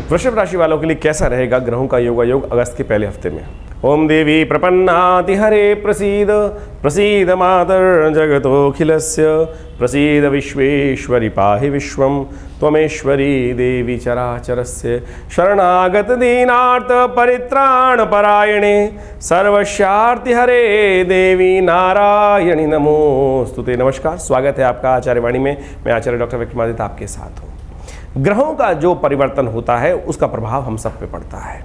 वृषभ राशि वालों के लिए कैसा रहेगा ग्रहों का योगायोग अगस्त के पहले हफ्ते में। ओम देवी प्रपन्नाति हरे प्रसीद प्रसीद मातर जगतोऽखिलस्य प्रसीद विश्वेश्वरी पाहि विश्वं त्वमेश्वरी देवी चराचरस्य शरणागत दीनार्थ परित्राण परायणे सर्वस्यार्ति हरे देवी नारायणी नमोस्तुते। नमस्कार, स्वागत है आपका आचार्य वाणी में। मैं आचार्य डॉक्टर विक्रमादित्य आपके साथ हूँ। ग्रहों का जो परिवर्तन होता है उसका प्रभाव हम सब पे पड़ता है,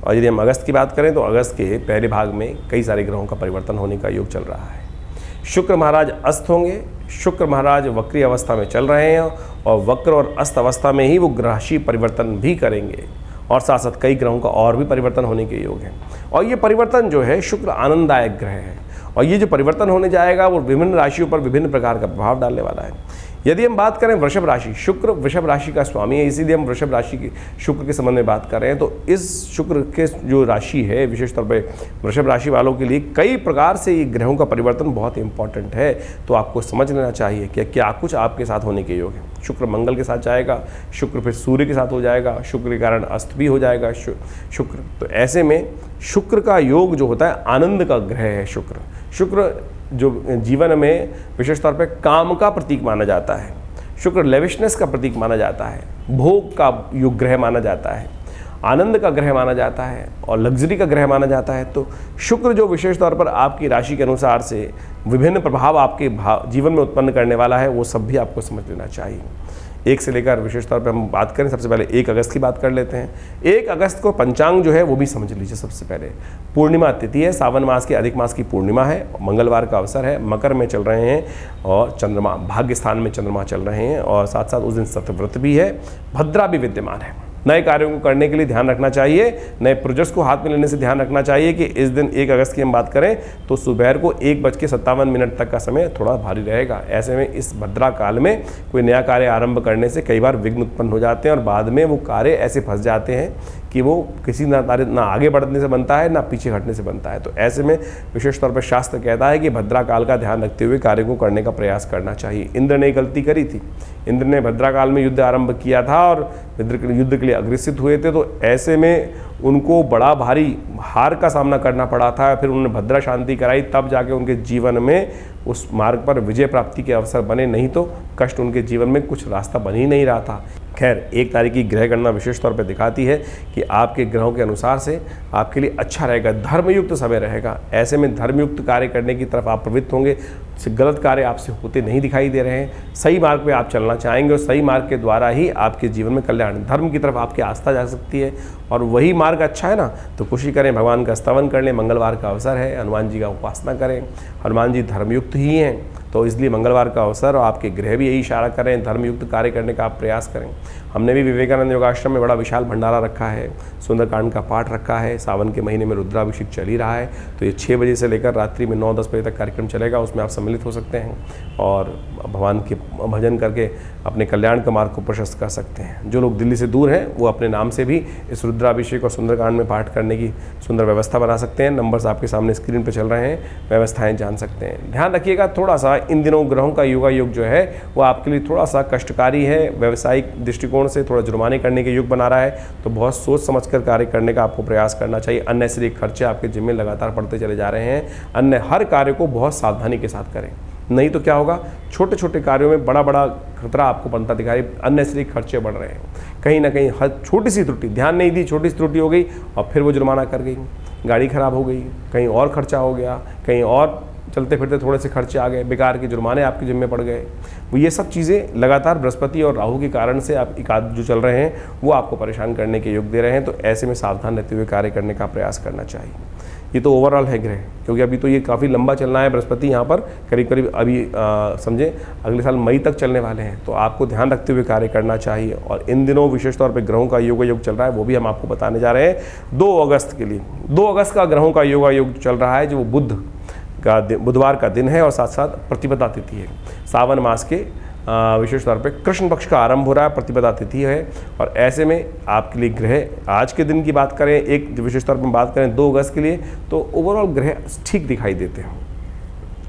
और यदि हम अगस्त की बात करें तो अगस्त के पहले भाग में कई सारे ग्रहों का परिवर्तन होने का योग चल रहा है। शुक्र महाराज अस्त होंगे। शुक्र महाराज वक्री अवस्था में चल रहे हैं और वक्र और अस्त अवस्था में ही वो राशि परिवर्तन भी करेंगे, और साथ साथ कई ग्रहों का और भी परिवर्तन होने के योग हैं। और ये परिवर्तन जो है, शुक्र आनंददायक ग्रह है, और ये जो परिवर्तन होने जाएगा वो विभिन्न राशियों पर विभिन्न प्रकार का प्रभाव डालने वाला है। यदि हम बात करें वृषभ राशि, शुक्र वृषभ राशि का स्वामी है, इसीलिए हम वृषभ राशि की शुक्र के संबंध में बात कर रहे हैं। तो इस शुक्र के जो राशि है, विशेष तौर पे वृषभ राशि वालों के लिए कई प्रकार से ये ग्रहों का परिवर्तन बहुत इंपॉर्टेंट है। तो आपको समझ लेना चाहिए कि क्या कुछ आपके साथ होने के योग है। शुक्र मंगल के साथ जाएगा, शुक्र फिर सूर्य के साथ हो जाएगा, शुक्र के कारण अस्त भी हो जाएगा शुक्र। तो ऐसे में शुक्र का योग जो होता है, आनंद का ग्रह है शुक्र। शुक्र जो जीवन में विशेष तौर पे काम का प्रतीक माना जाता है। शुक्र लेविशनेस का प्रतीक माना जाता है, भोग का युग ग्रह माना जाता है, आनंद का ग्रह माना जाता है और लग्जरी का ग्रह माना जाता है। तो शुक्र जो विशेष तौर पर आपकी राशि के अनुसार से विभिन्न प्रभाव आपके जीवन में उत्पन्न करने वाला है, वो सब भी आपको समझ लेना चाहिए। 1 से लेकर विशेष तौर पर हम बात करें, सबसे पहले 1 अगस्त की बात कर लेते हैं। 1 अगस्त को पंचांग जो है वो भी समझ लीजिए। सबसे पहले पूर्णिमा तिथि है, सावन मास की अधिक मास की पूर्णिमा है, मंगलवार का अवसर है, मकर में चल रहे हैं और चंद्रमा भाग्य स्थान में चंद्रमा चल रहे हैं, और साथ साथ उस दिन सतव्रत भी है, भद्रा भी विद्यमान है। नए कार्यों को करने के लिए ध्यान रखना चाहिए, नए प्रोजेक्ट्स को हाथ में लेने से ध्यान रखना चाहिए कि इस दिन 1 अगस्त की हम बात करें तो सुबह को 1:57 तक का समय थोड़ा भारी रहेगा। ऐसे में इस भद्रा काल में कोई नया कार्य आरंभ करने से कई बार विघ्न उत्पन्न हो जाते हैं और बाद में वो कार्य ऐसे फंस जाते हैं कि वो किसी ना आगे बढ़ने से बनता है ना पीछे हटने से बनता है। तो ऐसे में विशेष तौर पर शास्त्र कहता है कि भद्रा काल का ध्यान रखते हुए कार्य को करने का प्रयास करना चाहिए। इंद्र ने गलती करी थी, इंद्र ने भद्रा काल में युद्ध आरंभ किया था और युद्ध के लिए अग्रसित हुए थे। तो ऐसे में उनको बड़ा भारी हार का सामना करना पड़ा था। फिर उन्होंने भद्रा शांति कराई, तब जाके उनके जीवन में उस मार्ग पर विजय प्राप्ति के अवसर बने, नहीं तो कष्ट उनके जीवन में कुछ रास्ता बन ही नहीं रहा था। खैर, 1 तारीख की ग्रह गणना विशेष तौर पर दिखाती है कि आपके ग्रहों के अनुसार से आपके लिए अच्छा रहेगा, धर्मयुक्त समय रहेगा। ऐसे में धर्मयुक्त कार्य करने की तरफ आप प्रवृत्त होंगे, गलत कार्य आपसे होते नहीं दिखाई दे रहे हैं, सही मार्ग पे आप चलना चाहेंगे और सही मार्ग के द्वारा ही आपके जीवन में कल्याण, धर्म की तरफ आपकी आस्था जा सकती है। और वही मार्ग अच्छा है ना, तो कोशिश करें, भगवान का स्तवन कर लें, मंगलवार का अवसर है, हनुमान जी का उपासना करें। हनुमान जी धर्मयुक्त ही हैं, तो इसलिए मंगलवार का अवसर और आपके ग्रह भी यही इशारा करें, धर्मयुक्त कार्य करने का आप प्रयास करें। हमने भी विवेकानंद योगाश्रम में बड़ा विशाल भंडारा रखा है, सुंदरकांड का पाठ रखा है, सावन के महीने में रुद्राभिषेक चल ही रहा है। तो ये 6 बजे से लेकर रात्रि में 9-10 बजे तक कार्यक्रम चलेगा, उसमें आप सम्मिलित हो सकते हैं और भगवान के भजन करके अपने कल्याण का मार्ग को प्रशस्त कर सकते हैं। जो लोग दिल्ली से दूर हैं वो अपने नाम से भी इस रुद्राभिषेक और सुंदरकांड में पाठ करने की सुंदर व्यवस्था बना सकते हैं। नंबर्स आपके सामने स्क्रीन पर चल रहे हैं, व्यवस्थाएं जान सकते हैं। ध्यान रखिएगा, थोड़ा सा इन दिनों ग्रहों का योगायोग जो है वो आपके लिए थोड़ा सा कष्टकारी है, व्यावसायिक दृष्टिकोण से थोड़ा जुर्माने करने के योग बना रहा है। तो बहुत सोच समझकर कार्य करने का आपको प्रयास करना चाहिए। अननेसेसरी खर्चे आपके जिम्मे लगातार बढ़ते चले जा रहे हैं। अन्य हर कार्य को बहुत सावधानी के साथ करें, नहीं तो क्या होगा, छोटे छोटे कार्यों में बड़ा बड़ा खतरा आपको बनता दिखाई, अननेसेसरी खर्चे बढ़ रहे हैं। कहीं ना कहीं हर छोटी सी त्रुटि, ध्यान नहीं दी, छोटी सी त्रुटि हो गई और फिर वो जुर्माना कर गई, गाड़ी खराब हो गई, कहीं और खर्चा हो गया, कहीं और चलते फिरते थोड़े से खर्चे आ गए, बेकार के जुर्माने आपके जिम्मे पड़ गए। वो ये सब चीज़ें लगातार बृहस्पति और राहु के कारण से आप एकाद जो चल रहे हैं वो आपको परेशान करने के योग दे रहे हैं। तो ऐसे में सावधान रहते हुए कार्य करने का प्रयास करना चाहिए। ये तो ओवरऑल है ग्रह, क्योंकि अभी तो ये काफ़ी लंबा चलना है। बृहस्पति यहाँ पर करीब करीब अभी समझे अगले साल मई तक चलने वाले हैं, तो आपको ध्यान रखते हुए कार्य करना चाहिए। और इन दिनों विशेष तौर पे ग्रहों का योग चल रहा है, वो भी हम आपको बताने जा रहे हैं 2 अगस्त के लिए। 2 अगस्त का ग्रहों का योग चल रहा है, जो बुधवार का दिन है और साथ साथ प्रतिपदा तिथि है। सावन मास के विशेष तौर पे कृष्ण पक्ष का आरंभ हो रहा है, प्रतिपदा तिथि है। और ऐसे में आपके लिए ग्रह आज के दिन की बात करें, एक विशेष तौर पर बात करें 2 अगस्त के लिए, तो ओवरऑल ग्रह ठीक दिखाई देते हैं।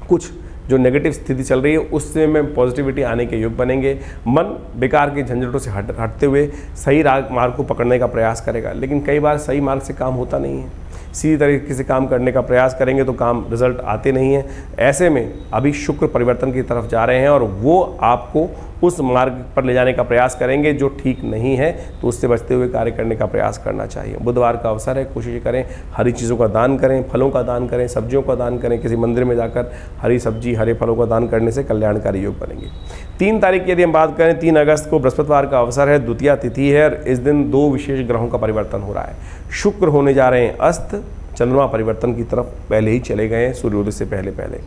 कुछ जो नेगेटिव स्थिति चल रही है उससे में पॉजिटिविटी आने के योग बनेंगे। मन बेकार के झंझटों से हटते हुए सही मार्ग को पकड़ने का प्रयास करेगा, लेकिन कई बार सही मार्ग से काम होता नहीं है। सीधी तरीके से काम करने का प्रयास करेंगे तो काम रिजल्ट आते नहीं हैं। ऐसे में अभी शुक्र परिवर्तन की तरफ जा रहे हैं और वो आपको उस मार्ग पर ले जाने का प्रयास करेंगे जो ठीक नहीं है, तो उससे बचते हुए कार्य करने का प्रयास करना चाहिए। बुधवार का अवसर है, कोशिश करें हरी चीज़ों का दान करें, फलों का दान करें, सब्जियों का दान करें। किसी मंदिर में जाकर हरी सब्जी हरे फलों का दान करने से कल्याणकारी योग बनेंगे। 3 तारीख की यदि हम बात करें, 3 अगस्त को बृहस्पतिवार का अवसर है, द्वितीया तिथि है और इस दिन 2 विशेष ग्रहों का परिवर्तन हो रहा है। शुक्र होने जा रहे हैं अस्त, चंद्रमा परिवर्तन की तरफ पहले ही चले गए हैं सूर्योदय से पहले पहले।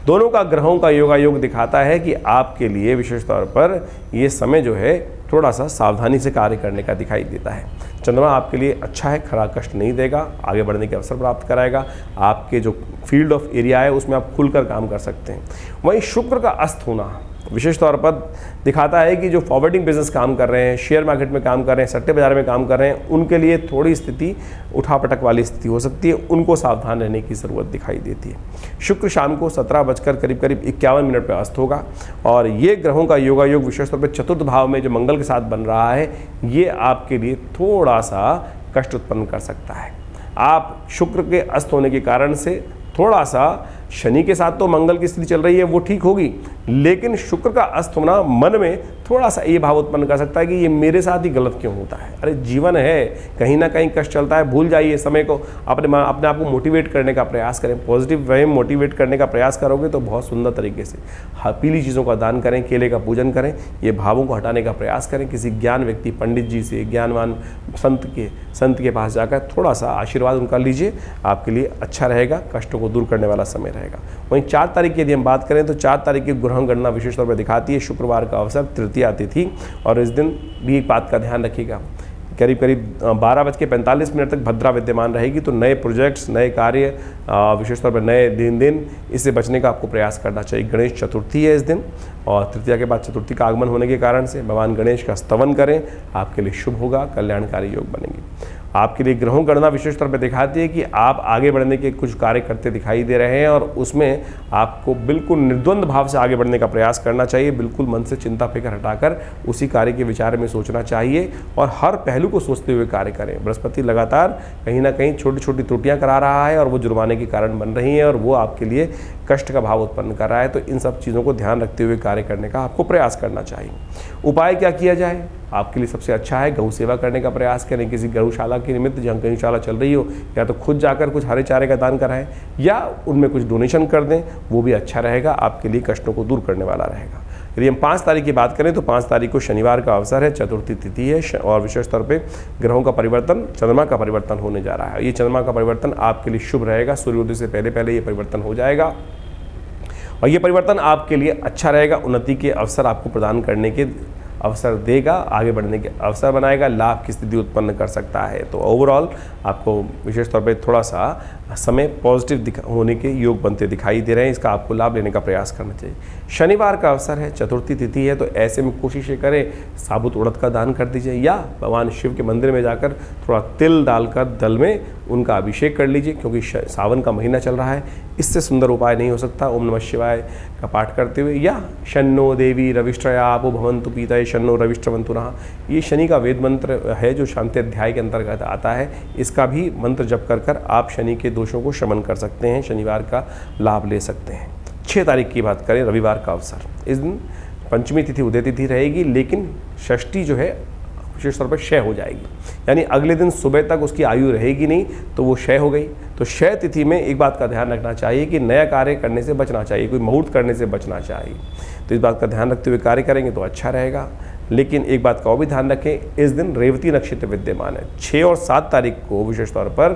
दोनों का ग्रहों का योगायोग दिखाता है कि आपके लिए विशेष तौर पर ये समय जो है थोड़ा सा सावधानी से कार्य करने का दिखाई देता है। चंद्रमा आपके लिए अच्छा है, खरा कष्ट नहीं देगा, आगे बढ़ने के अवसर प्राप्त कराएगा। आपके जो फील्ड ऑफ एरिया है उसमें आप खुलकर काम कर सकते हैं। वहीं शुक्र का अस्त होना विशेष तौर पर दिखाता है कि जो फॉरवर्डिंग बिजनेस काम कर रहे हैं, शेयर मार्केट में काम कर रहे हैं, सट्टे बाजार में काम कर रहे हैं, उनके लिए थोड़ी स्थिति उठापटक वाली स्थिति हो सकती है, उनको सावधान रहने की ज़रूरत दिखाई देती है। शुक्र शाम को 17 बजकर करीब 51 मिनट पर अस्त होगा और ये ग्रहों का योगायोग विशेष तौर पर चतुर्थ भाव में जो मंगल के साथ बन रहा है, ये आपके लिए थोड़ा सा कष्ट उत्पन्न कर सकता है। आप शुक्र के अस्त होने के कारण से थोड़ा सा शनि के साथ तो मंगल की स्थिति चल रही है वो ठीक होगी, लेकिन शुक्र का अस्त होना मन में थोड़ा सा ये भाव उत्पन्न कर सकता है कि ये मेरे साथ ही गलत क्यों होता है। अरे जीवन है, कहीं ना कहीं कष्ट चलता है, भूल जाइए समय को, अपने आप को मोटिवेट करने का प्रयास करें। पॉजिटिव वे में मोटिवेट करने का प्रयास करोगे तो बहुत सुंदर तरीके से पीली चीज़ों का दान करें, केले का पूजन करें, ये भावों को हटाने का प्रयास करें। किसी ज्ञान व्यक्ति, पंडित जी से, ज्ञानवान संत के पास जाकर थोड़ा सा आशीर्वाद उनका लीजिए, आपके लिए अच्छा रहेगा, कष्टों को दूर करने वाला समय रहेगा। वहीं 4 तारीख की यदि हम बात करें तो 4 तारीख की ग्रह गणना विशेष तौर पर दिखाती है शुक्रवार का अवसर, तृतीया तिथि, और इस दिन भी एक बात का ध्यान रखिएगा, करीब 12:45 तक भद्रा विद्यमान रहेगी, तो नए प्रोजेक्ट्स, नए कार्य, विशेष तौर पर नए दिन इससे बचने का आपको प्रयास करना चाहिए। गणेश चतुर्थी है इस दिन और तृतीया के बाद चतुर्थी का आगमन होने के कारण से भगवान गणेश का स्तवन करें, आपके लिए शुभ होगा, कल्याणकारी योग बनेंगे। आपके लिए ग्रहों गणना विशेष तौर पर दिखाती है कि आप आगे बढ़ने के कुछ कार्य करते दिखाई दे रहे हैं और उसमें आपको बिल्कुल निर्द्वंद भाव से आगे बढ़ने का प्रयास करना चाहिए। बिल्कुल मन से चिंता फिक्र हटाकर उसी कार्य के विचार में सोचना चाहिए और हर पहलू को सोचते हुए कार्य करें। बृहस्पति लगातार कहीं ना कहीं छोटी छोटी त्रुटियां करा रहा है और वो जुर्माने के कारण बन रही हैं और वो आपके लिए कष्ट का भाव उत्पन्न कर रहा है, तो इन सब चीज़ों को ध्यान रखते हुए कार्य करने का आपको प्रयास करना चाहिए। उपाय क्या किया जाए? आपके लिए सबसे अच्छा है गौ सेवा करने का प्रयास करें। किसी गौशाला के निमित्त जहाँ गौशाला चल रही हो, या तो खुद जाकर कुछ हरे चारे का दान कराएं या उनमें कुछ डोनेशन कर दें, वो भी अच्छा रहेगा, आपके लिए कष्टों को दूर करने वाला रहेगा। यदि हम 5 तारीख की बात करें तो 5 तारीख को शनिवार का अवसर है, चतुर्थी तिथि है और विशेष तौर पे ग्रहों का परिवर्तन, चंद्रमा का परिवर्तन होने जा रहा है। ये चंद्रमा का परिवर्तन आपके लिए शुभ रहेगा, सूर्योदय से पहले पहले ये परिवर्तन हो जाएगा और ये परिवर्तन आपके लिए अच्छा रहेगा, उन्नति के अवसर आपको प्रदान करने के अवसर देगा, आगे बढ़ने के अवसर बनाएगा, लाभ की स्थिति उत्पन्न कर सकता है। तो ओवरऑल आपको विशेष तौर पे थोड़ा सा समय पॉजिटिव होने के योग बनते दिखाई दे रहे हैं, इसका आपको लाभ लेने का प्रयास करना चाहिए। शनिवार का अवसर है, चतुर्थी तिथि है, तो ऐसे में कोशिश करें साबुत उड़द का दान कर दीजिए या भगवान शिव के मंदिर में जाकर थोड़ा तिल डालकर दल में उनका अभिषेक कर लीजिए, क्योंकि सावन का महीना चल रहा है। इससे सुंदर उपाय नहीं हो सकता। ओम नमः शिवाय का पाठ करते हुए या शन्नो देवी रविष्ट्रया आपो भवन्तु पीतये शन्नो रविष्ट्रवन्तु नः, ये शनि का वेद मंत्र है जो शांति अध्याय के अंतर्गत आता है। इसका भी मंत्र जप कर आप शनि के दोषों को शमन कर सकते हैं, शनिवार का लाभ ले सकते हैं। 6 तारीख की बात करें, रविवार का अवसर, इस दिन पंचमी तिथि उदय तिथि रहेगी, लेकिन षष्ठी जो है विशेष तौर पर क्षय हो जाएगी, यानी अगले दिन सुबह तक उसकी आयु रहेगी नहीं, तो वो क्षय हो गई। तो क्षय तिथि में एक बात का ध्यान रखना चाहिए कि नया कार्य करने से बचना चाहिए, कोई मुहूर्त करने से बचना चाहिए। तो इस बात का ध्यान रखते हुए कार्य करेंगे तो अच्छा रहेगा। लेकिन एक बात का और भी ध्यान रखें, इस दिन रेवती नक्षत्र विद्यमान है। 6 और 7 तारीख को विशेष तौर पर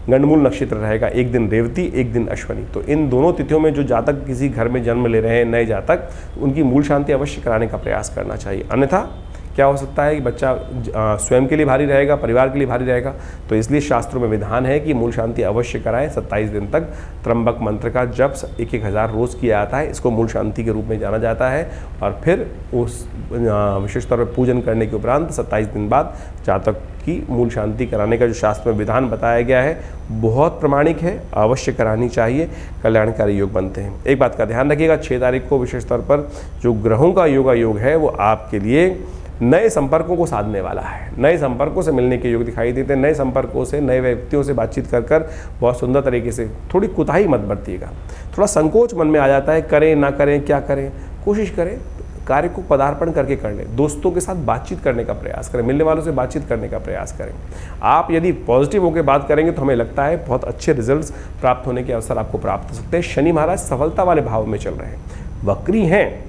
गंडमूल नक्षत्र रहेगा, एक दिन रेवती एक दिन अश्वनी। तो इन दोनों तिथियों में जो जातक किसी घर में जन्म ले रहे हैं, नए जातक, उनकी मूल शांति अवश्य कराने का प्रयास करना चाहिए, अन्यथा क्या हो सकता है कि बच्चा स्वयं के लिए भारी रहेगा, परिवार के लिए भारी रहेगा। तो इसलिए शास्त्रों में विधान है कि मूल शांति अवश्य कराएं। 27 दिन तक त्र्यंबक मंत्र का जप 1,000 रोज़ किया जाता है, इसको मूल शांति के रूप में जाना जाता है। और फिर उस विशेष तौर पर पूजन करने के उपरांत 27 दिन बाद जातक की मूल शांति कराने का जो शास्त्र में विधान बताया गया है बहुत प्रमाणिक है, अवश्य करानी चाहिए, कल्याणकारी योग बनते हैं। एक बात का ध्यान रखिएगा, 6 तारीख को विशेष तौर पर जो ग्रहों का योग है वो आपके लिए नए संपर्कों को साधने वाला है। नए संपर्कों से मिलने के योग दिखाई देते हैं। नए संपर्कों से, नए व्यक्तियों से बातचीत कर बहुत सुंदर तरीके से, थोड़ी कुताही मत बरतिएगा। थोड़ा संकोच मन में आ जाता है, करें ना करें, क्या करें, कोशिश करें कार्य को पदार्पण करके कर लें। दोस्तों के साथ बातचीत करने का प्रयास करें, मिलने वालों से बातचीत करने का प्रयास करें। आप यदि पॉजिटिव होकर बात करेंगे तो हमें लगता है बहुत अच्छे रिजल्ट्स प्राप्त होने के अवसर आपको प्राप्त हो सकते हैं। शनि महाराज सफलता वाले भाव में चल रहे हैं, वक्री हैं,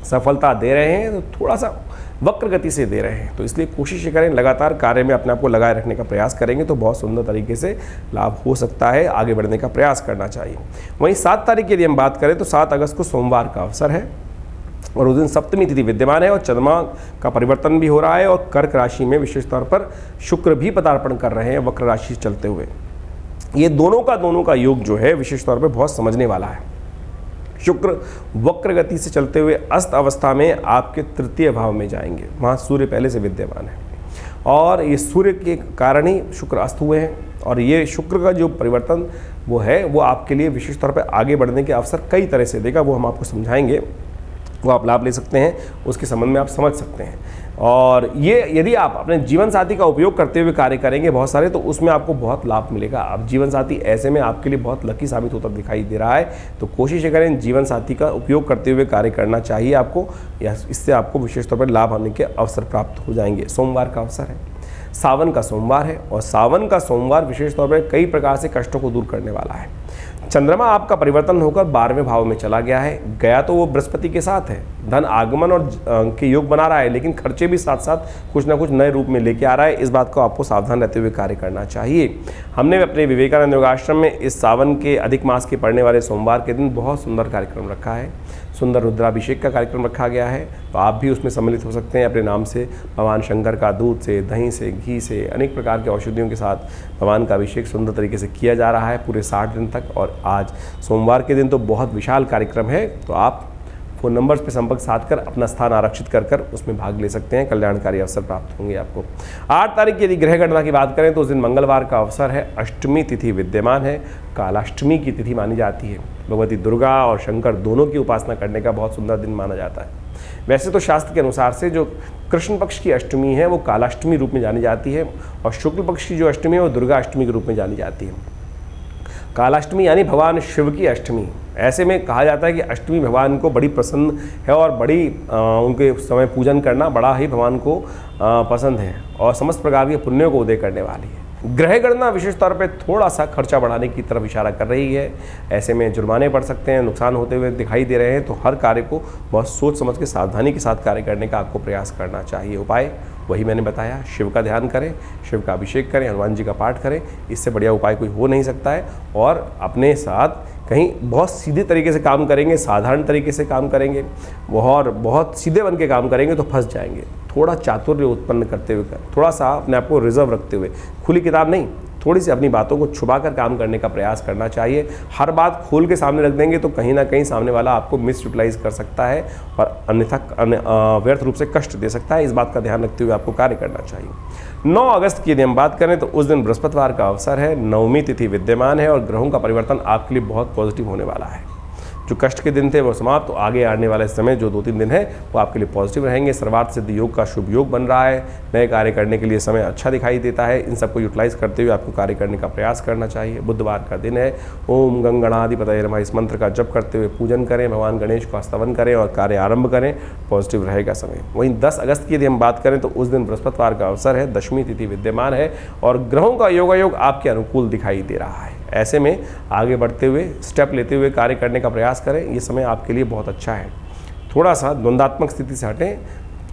सफलता दे रहे हैं तो थोड़ा सा वक्र गति से दे रहे हैं। तो इसलिए कोशिश करें, लगातार कार्य में अपने आप को लगाए रखने का प्रयास करेंगे तो बहुत सुंदर तरीके से लाभ हो सकता है, आगे बढ़ने का प्रयास करना चाहिए। वहीं 7 तारीख की यदि हम बात करें तो 7 अगस्त को सोमवार का अवसर है और उस दिन सप्तमी तिथि विद्यमान है और चंद्रमा का परिवर्तन भी हो रहा है और कर्क राशि में विशेष तौर पर शुक्र भी पदार्पण कर रहे हैं वक्र राशि चलते हुए। ये दोनों का योग जो है विशेष तौर पर बहुत समझने वाला है। शुक्र वक्र गति से चलते हुए अस्त अवस्था में आपके तृतीय भाव में जाएंगे, वहाँ सूर्य पहले से विद्यमान है और ये सूर्य के कारण ही शुक्र अस्त हुए हैं। और ये शुक्र का जो परिवर्तन वो है वो आपके लिए विशेष तौर पर आगे बढ़ने के अवसर कई तरह से देगा, वो हम आपको समझाएंगे, वो आप लाभ ले सकते हैं, उसके संबंध में आप समझ सकते हैं। और ये यदि आप अपने जीवन साथी का उपयोग करते हुए कार्य करेंगे बहुत सारे तो उसमें आपको बहुत लाभ मिलेगा। अब जीवन साथी ऐसे में आपके लिए बहुत लकी साबित होता दिखाई दे रहा है, तो कोशिश करें जीवन साथी का उपयोग करते हुए कार्य करना चाहिए आपको, या इससे आपको विशेष तौर पर लाभ आने के अवसर प्राप्त हो जाएंगे। सोमवार का अवसर है, सावन का सोमवार है और सावन का सोमवार विशेष तौर पर कई प्रकार से कष्टों को दूर करने वाला है। चंद्रमा आपका परिवर्तन होकर 12वें भाव में चला गया है, गया तो वो बृहस्पति के साथ है, धन आगमन और के योग बना रहा है, लेकिन खर्चे भी साथ साथ कुछ ना कुछ नए रूप में लेके आ रहा है। इस बात को आपको सावधान रहते हुए कार्य करना चाहिए। हमने अपने विवेकानंद योगाश्रम में इस सावन के अधिक मास के पड़ने वाले सोमवार के दिन बहुत सुंदर कार्यक्रम रखा है, सुंदर रुद्राभिषेक का कार्यक्रम रखा गया है, तो आप भी उसमें सम्मिलित हो सकते हैं। अपने नाम से भगवान शंकर का दूध से, दही से, घी से, अनेक प्रकार के औषधियों के साथ भगवान का अभिषेक सुंदर तरीके से किया जा रहा है पूरे 60 दिन तक। और आज सोमवार के दिन तो बहुत विशाल कार्यक्रम है, तो आप फ़ोन नंबर्स पे संपर्क साध कर अपना स्थान आरक्षित कर उसमें भाग ले सकते हैं, कल्याणकारी अवसर प्राप्त होंगे आपको। 8 तारीख की यदि ग्रह गणना की बात करें तो उस दिन मंगलवार का अवसर है, अष्टमी तिथि विद्यमान है, कालाष्टमी की तिथि मानी जाती है। भगवती दुर्गा और शंकर दोनों की उपासना करने का बहुत सुंदर दिन माना जाता है। वैसे तो शास्त्र के अनुसार से जो कृष्ण पक्ष की अष्टमी है वो कालाष्टमी रूप में जानी जाती है और शुक्ल पक्ष की जो अष्टमी है वो दुर्गा अष्टमी के रूप में जानी जाती है। कालाष्टमी यानी भगवान शिव की अष्टमी। ऐसे में कहा जाता है कि अष्टमी भगवान को बड़ी पसंद है और बड़ी उनके समय पूजन करना बड़ा ही भगवान को पसंद है और समस्त प्रकार के पुण्यों को उदय करने वाली है। ग्रह गणना विशेष तौर पे थोड़ा सा खर्चा बढ़ाने की तरफ इशारा कर रही है। ऐसे में जुर्माने पड़ सकते हैं, नुकसान होते हुए दिखाई दे रहे हैं, तो हर कार्य को बहुत सोच समझ के सावधानी के साथ कार्य करने का आपको प्रयास करना चाहिए। उपाय वही मैंने बताया, शिव का ध्यान करें, शिव का अभिषेक करें, हनुमान जी का पाठ करें, इससे बढ़िया उपाय कोई हो नहीं सकता है। और अपने साथ कहीं बहुत सीधे तरीके से काम करेंगे, साधारण तरीके से काम करेंगे और बहुत सीधे बन के काम करेंगे तो फंस जाएंगे। थोड़ा चातुर्य उत्पन्न करते हुए, थोड़ा सा अपने आप को रिजर्व रखते हुए, खुली किताब नहीं, थोड़ी सी अपनी बातों को छुपा कर काम करने का प्रयास करना चाहिए। हर बात खोल के सामने रख देंगे तो कहीं ना कहीं सामने वाला आपको मिस यूटिलाइज कर सकता है और अन्यथा व्यर्थ रूप से कष्ट दे सकता है। इस बात का ध्यान रखते हुए आपको कार्य करना चाहिए। 9 अगस्त की यदि हम बात करें तो उस दिन बृहस्पतिवार का अवसर है, नवमी तिथि विद्यमान है और ग्रहों का परिवर्तन आपके लिए बहुत पॉजिटिव होने वाला है। जो कष्ट के दिन थे वो समाप्त, तो आगे आने वाले समय जो 2-3 दिन है वो आपके लिए पॉजिटिव रहेंगे। सर्वार्थ सिद्ध योग का शुभ योग बन रहा है, नए कार्य करने के लिए समय अच्छा दिखाई देता है। इन सबको यूटिलाइज करते हुए आपको कार्य करने का प्रयास करना चाहिए। बुधवार का दिन है, ओम गंगणाधिपतये नमः इस मंत्र का जप करते हुए पूजन करें, भगवान गणेश का स्तवन करें और कार्य आरंभ करें, पॉजिटिव रहेगा समय। वहीं 10 अगस्त की यदि हम बात करें तो उस दिन बृहस्पतिवार का अवसर है, दशमी तिथि विद्यमान है और ग्रहों का योगायोग आपके अनुकूल दिखाई दे रहा है। ऐसे में आगे बढ़ते हुए, स्टेप लेते हुए कार्य करने का प्रयास करें, ये समय आपके लिए बहुत अच्छा है। थोड़ा सा द्वंद्वात्मक स्थिति से हटें,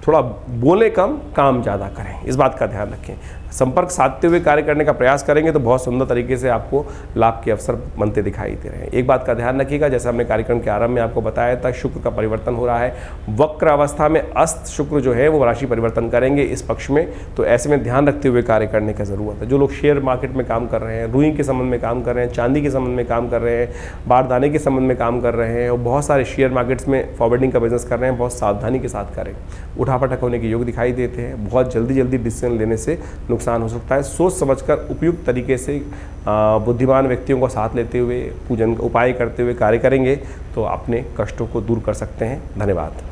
थोड़ा बोले कम, काम ज़्यादा करें, इस बात का ध्यान रखें। संपर्क साधते हुए कार्य करने का प्रयास करेंगे तो बहुत सुंदर तरीके से आपको लाभ के अवसर बनते दिखाई दे रहे हैं। एक बात का ध्यान रखिएगा, जैसा हमने कार्यक्रम के आरंभ में आपको बताया था, शुक्र का परिवर्तन हो रहा है। वक्र अवस्था में अस्त शुक्र जो है वो राशि परिवर्तन करेंगे इस पक्ष में, तो ऐसे में ध्यान रखते हुए कार्य करने की ज़रूरत है। जो लोग शेयर मार्केट में काम कर रहे हैं, रुई के संबंध में काम कर रहे हैं, चांदी के संबंध में काम कर रहे हैं, बारदाने के संबंध में काम कर रहे हैं और बहुत सारे शेयर मार्केट्स में फॉरवर्डिंग का बिजनेस कर रहे हैं, बहुत सावधानी के साथ करें। उठापटक होने के योग दिखाई देते हैं, बहुत जल्दी डिसीजन लेने से नुकसान हो सकता है। सोच समझकर उपयुक्त तरीके से बुद्धिमान व्यक्तियों का साथ लेते हुए, पूजन का उपाय करते हुए कार्य करेंगे तो अपने कष्टों को दूर कर सकते हैं। धन्यवाद।